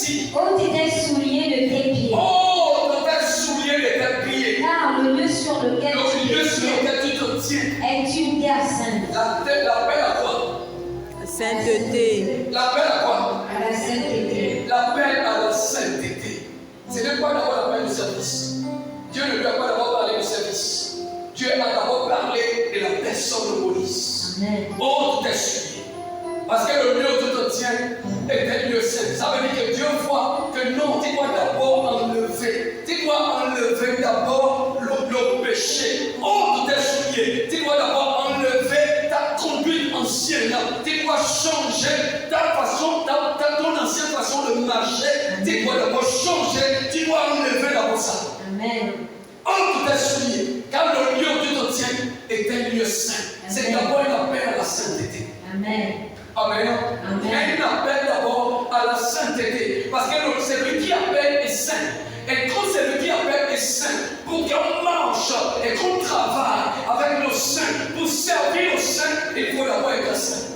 ici. ôte tes souliers de tes pieds. Oh, de tes souliers de tes pieds. Car le lieu sur lequel Le lieu sur lequel tu te tiens. est une terre sainte. L'appel à quoi? Sainteté. L'appel à quoi? À la sainteté. L'appel à la sainteté. Ce n'est pas d'abord l'appel du service. Dieu ne lui a pas d'abord parlé du service. Dieu a d'abord parlé de la personne de Moïse. Amen. Oh, tout est souillé. Parce que le lieu où tu te tiens est un lieu saint. Ça veut dire que Dieu voit que non, tu dois d'abord enlever. Tu dois enlever d'abord le péché. Oh, tout est souillé. Tu dois d'abord enlever ta conduite ancienne. Tu dois changer ta façon, ton ancienne façon de marcher. Tu dois d'abord changer. Tu dois enlever d'abord ça. Amen. Oh, tout est souillé. Car le lieu où tu te tiens est un lieu saint. C'est d'abord un appel à la sainteté. Amen. Amen. Il y a un appel d'abord à la sainteté. Parce que celui qui appelle est saint. Et quand celui qui appelle est saint, pour qu'on marche et qu'on travaille avec le saint, pour servir le saint, il faut d'abord être saint.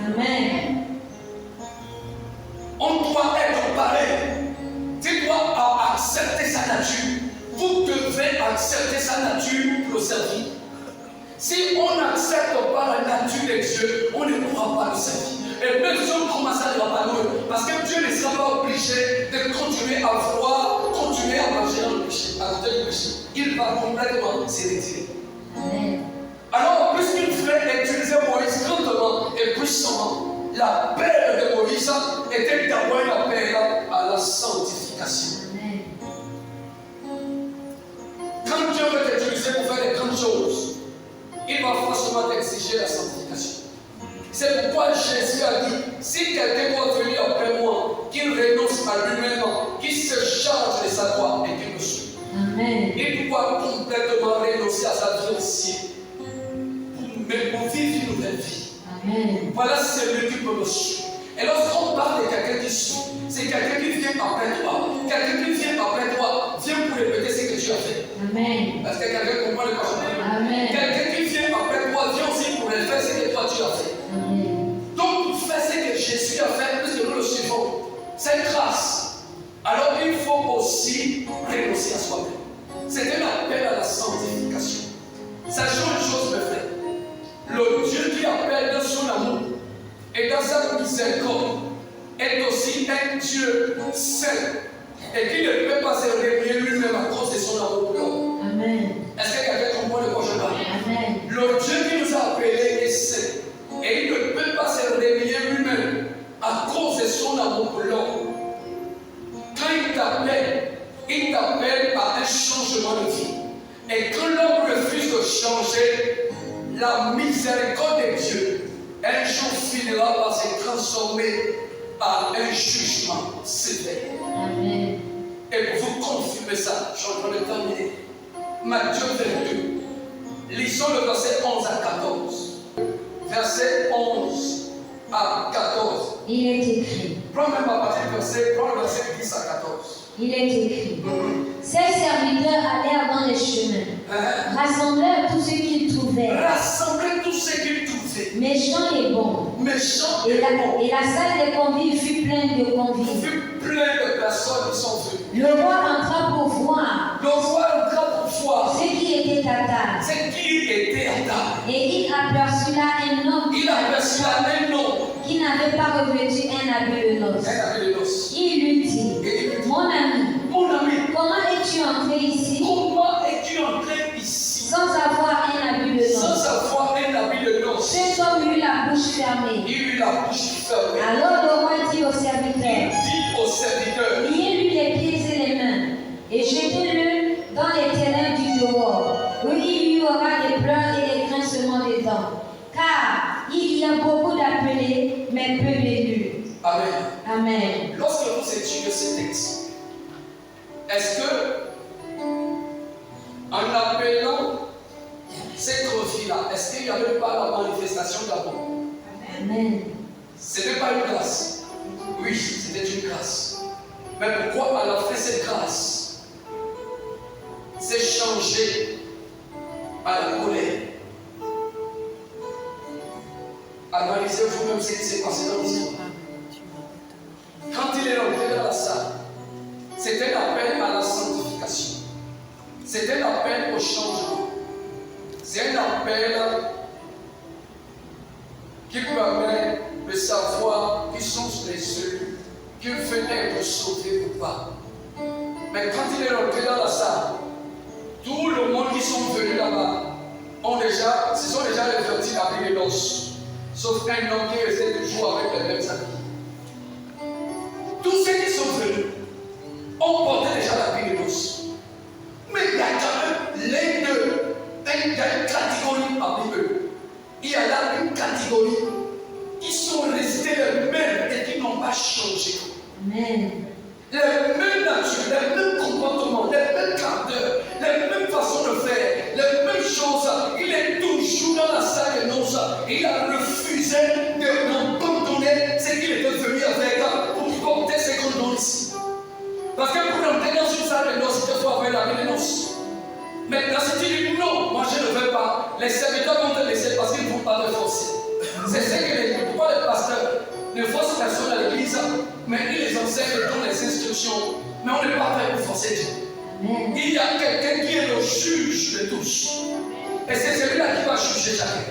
Amen. On doit être pareil. Tu dois accepter sa nature. Vous devez accepter sa nature pour le servir. Si on n'accepte pas la nature de Dieu, on ne pourra pas le servir. Et même si on commence à le parler, parce que Dieu ne sera pas obligé de continuer à vouloir, continuer à marcher dans le péché, à côté du péché. Il va complètement se retirer. Amen. Alors, puisqu'il fait utiliser Moïse grandement et puissamment, l'appel de Moïse était d'abord un appel à la sanctification. Quand Dieu veut t'utiliser pour faire des grandes choses, il va forcément t'exiger la sanctification. C'est pourquoi Jésus a dit, si quelqu'un doit venir après moi, qu'il renonce à lui-même, qu'il se charge de sa croix et qu'il me suive. Amen. Il doit complètement renoncer à sa vie ancienne pour vivre une nouvelle vie. Amen. Voilà celui qui peut me suivre. Et lorsqu'on parle de quelqu'un qui suit, c'est quelqu'un qui vient après toi. Quelqu'un qui vient après toi vient pour répéter ce que tu as fait. Amen. Parce que quelqu'un comprend le concept. Amen. Quelqu'un qui vient après toi vient aussi pour faire ce que toi tu as fait. Amen. Donc pour faire ce que Jésus a fait, puisque nous le suivons, c'est grâce. Alors il faut aussi renoncer à soi-même. C'est un appel à la sanctification. Sachant une chose, mes frères, le Dieu qui appelle dans son amour et dans sa miséricorde est aussi un Dieu saint et qui ne peut pas se renier lui-même à cause de son amour pour l'homme. Amen. Est-ce que quelqu'un comprend de quoi je parle? Amen. Le Dieu qui nous a appelés est saint et il ne peut pas se renier lui-même à cause de son amour pour l'homme. Quand il t'appelle à un changement de vie. Et quand l'homme refuse de changer, la miséricorde de Dieu, un jour finira par se transformer par un jugement sévère. Amen. Et pour vous confirmer ça, je suis en train de terminer. Matthieu 22, lisons le verset 11 à 14. Verset 11 à 14. Il est écrit. Prends même à partir du verset, prends le verset 10 à 14. Il est écrit. Ses serviteurs allèrent dans les chemins, rassemblèrent tout ce qu'ils trouvèrent, Rassembler tout ce qu'ils trouvaient, méchants et bons. méchants Et et la bons. salle des convives fut pleine de Il convives. fut plein de personnes qui sont venues. Le roi entra pour voir Le roi entra pour voir ce qui était à table. ce qui était à table. Et il aperçut là un homme Il aperçut là un homme, qui n'avait pas revêtu un habit de noces. un habit de noces. Il lui dit, Et il lui dit, mon ami, mon ami, comment es-tu entré ici comment es-tu entré ici sans avoir un habit de sans noces? avoir un habit de noces? Cet homme eut la bouche fermée. Il eut la bouche fermée. Alors le roi dit au Il serviteur, dit au serviteur, liez-lui les pieds et les mains, et jetez-le dans les ténèbres du dehors, où il y aura des pleurs et des grincements des dents. Car il y a beaucoup d'appelés, mais peu d'élus. Amen. Amen. Lorsque vous étudiez ce texte, est-ce que, en appelant cette vie-là, est-ce qu'il n'y avait pas la manifestation d'amour? Amen. Ce n'était pas une grâce. Oui, c'était une grâce. Mais pourquoi à la fin cette grâce s'est changée à la colère? Analysez vous-même ce qui s'est passé dans l'histoire. Quand il est rentré dans la la salle, c'est un appel à la sanctification. C'est un appel au changement. C'est un appel qui permet de savoir qui sont les élus, qui venaient être sauvés ou pas. Mais quand il est rentré dans la salle, tout le monde qui sont venus là-bas se sont déjà révertis à les noces. Sauf un homme qui restait toujours avec les mêmes habits. Tous ceux qui sont venus ont porté déjà l'habit de noces. Mais il y a quand même les deux. Il y a une catégorie parmi eux. Il y a là une catégorie qui sont restés les mêmes et qui n'ont pas changé. Amen. Les mêmes natures, les mêmes comportements, les mêmes caractères, les mêmes façons de faire, les mêmes choses. Il est toujours dans la salle de noces. Il a refusé d'abandonner ce qu'il était venu avec pour porter ce qu'on donne ici. Parce que pour entrer dans une salle de noces, il faut avoir la vie de noces. Maintenant, si tu dis non, moi je ne veux pas, les serviteurs vont te laisser parce qu'ils ne vont pas te forcer. C'est ce que pourquoi les pasteurs ne forcent personne à l'église, mais ils les enseignent dans les instructions. Mais on n'est pas fait pour forcer Dieu. Il y a quelqu'un qui est le juge de tous. Et c'est celui-là qui va juger chacun.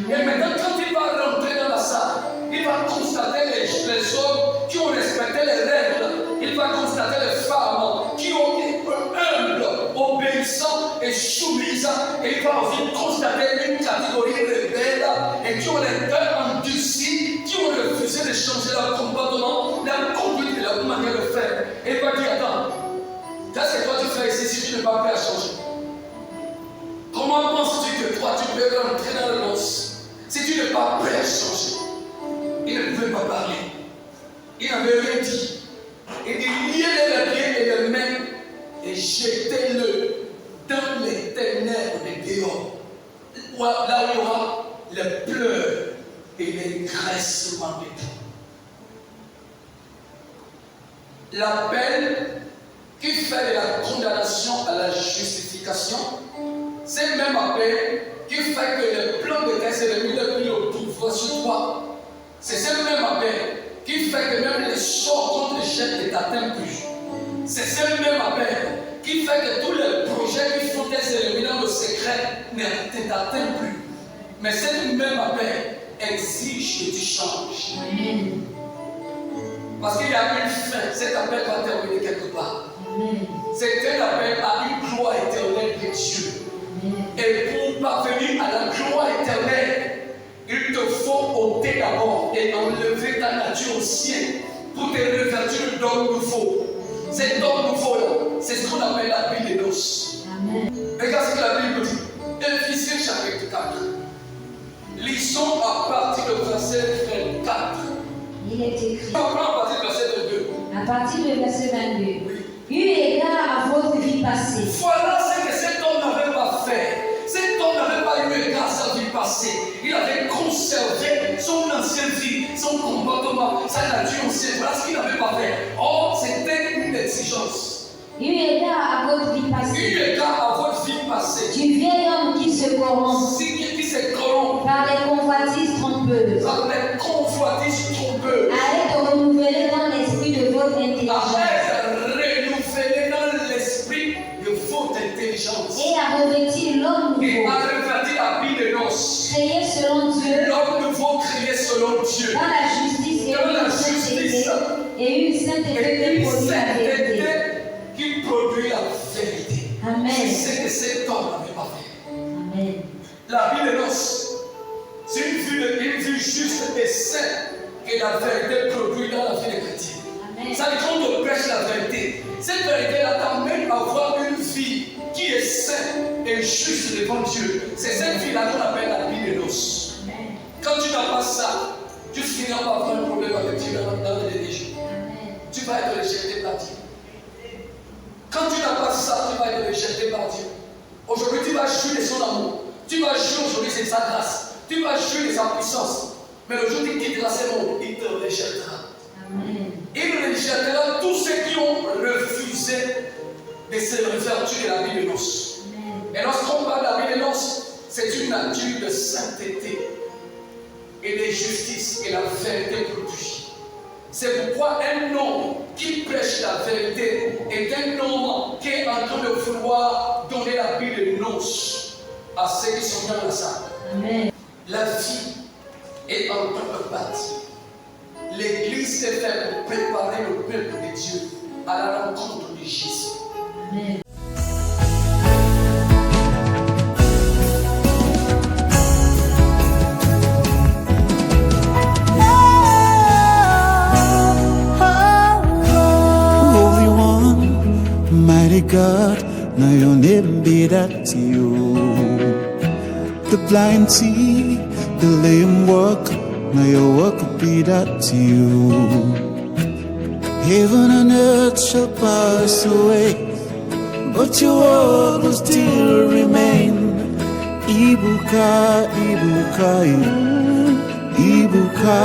Et maintenant, quand il va rentrer dans la salle, il va constater les hommes qui ont respecté les règles. Il va constater les femmes qui ont été humbles, obéissants et soumises. Et il va aussi constater une catégorie rebelle et qui ont les cœurs endurcis, qui ont refusé de changer leur comportement, leur conduite et leur manière de faire. Et il va dire, attends, qu'est-ce que toi tu fais ici si tu n'es pas prêt à changer? Comment penses-tu que toi tu peux rentrer dans le noce si tu n'es pas prêt à changer? Il ne pouvait pas parler. Il n'avait rien dit. Il dit, liez les pieds et les mains et jetez-le dans les ténèbres des dehors. Là où il y aura les pleurs et les graissements des dents. L'appel qui fait de la condamnation à la justification, c'est le même appel qui fait que les plans de tes ennemis ne plus le pouvoir sur toi. C'est ce même appel qui fait que même les sorts qu'on te jette ne t'atteignent plus. C'est ce même appel qui fait que tous les projets qui font tes ennemis dans le secret ne t'atteignent plus. Mais ce même appel exige que tu changes. Amen. Parce qu'il y a une fin. Cet appel va terminer quelque part. C'est un appel à une gloire éternelle de Dieu. Et pour parvenir à la gloire éternelle, il te faut ôter d'abord et enlever ta nature au ciel pour te revêtir d'homme nouveau. Cet homme nouveau-là, c'est ce qu'on appelle la vie des noces. Regarde ce que la Bible dit. Éphésiens chapitre 4. Lisons à partir du verset 24. Il est écrit. On prend à partir du verset 22. À partir du verset 22. Eu égard à votre vie passée. Voilà ce que cet homme n'avait pas fait. Cet homme n'avait pas eu égard à sa vie passée. Il avait conservé son ancienne vie, son comportement, sa nature ancienne. Voilà ce qu'il n'avait pas fait. Or, c'était une exigence. Eu égard à votre vie passée. Eu égard à votre vie passée. Du vieil homme qui se corrompt. Qui se corrompt par les convoitises trompeuses. Par les convoitises trompeuses. À être renouvelé dans l'esprit de votre intelligence. À être renouvelé dans l'esprit de votre intelligence. Et à revêtir l'homme nouveau. Et à revêtir la vie de noces. Créé selon Dieu. L'homme nouveau créé selon Dieu. Dans la justice et une sainteté qui produit la vérité. Amen. C'est que cet homme n'avait pas fait. Amen. La vie de noces, c'est une vie juste et sainte que la vérité produit dans la vie des chrétiens. Ça veut dire qu'on te prêche la vérité. Cette vérité-là t'amène à avoir une vie qui est sainte et juste devant Dieu. C'est cette vie-là qu'on appelle la vie de noces. Quand tu n'as pas ça, tu finiras par avoir un problème avec Dieu dans les religions. Tu vas être rejeté par Dieu. Quand tu n'as pas ça, tu vas être rejeté par Dieu. Aujourd'hui, tu vas jouir de son amour. Tu vas jouir aujourd'hui de sa grâce. Tu vas jouir de sa puissance. Mais le jour où tu quitteras ce monde, il te rejettera. Amen. Il rejettera tous ceux qui ont refusé de se revêtir de la vie de noces. Et lorsqu'on parle de la vie de noces, c'est une nature de sainteté et de justice et la vérité produit. C'est pourquoi un homme qui prêche la vérité est un homme qui est en train de vouloir donner la vie de noces à ceux qui sont dans la salle. Amen. La vie est en train de bâtir. L'église est faite pour préparer le peuple de Dieu à la rencontre de Jésus. Amen. Holy One, mighty God, now your name be that to you. The blind see, the lame walk, now your work will be that to you. Heaven and earth shall pass away, but your word will still remain. Ibuka, Ibuka, Ibuka,